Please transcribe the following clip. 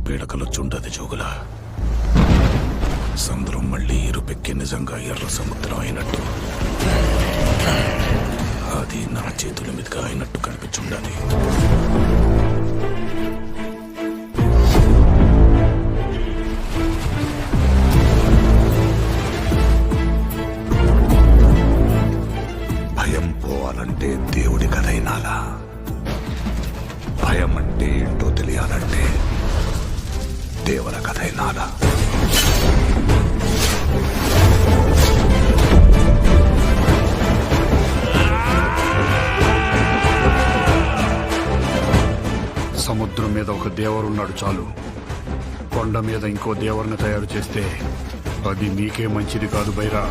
పీడకలొచ్చుంటది జోగుల. సముద్రం మళ్ళీ ఇరుపెక్కి నిజంగా ఎర్ర సముద్రం అయినట్టు, అది నా చేతుల మీదుగా అయినట్టు కనిపించుండాలి. భయం పోవాలంటే దేవుడి కథైనాలా, భయం అంటే ఏంటో తెలియాలంటే దేవర కథైనాలా. సముద్రం మీద ఒక దేవరున్నాడు చాలు, కొండ మీద ఇంకో దేవరుని తయారు చేస్తే అది మీకే మంచిది కాదు బైరా.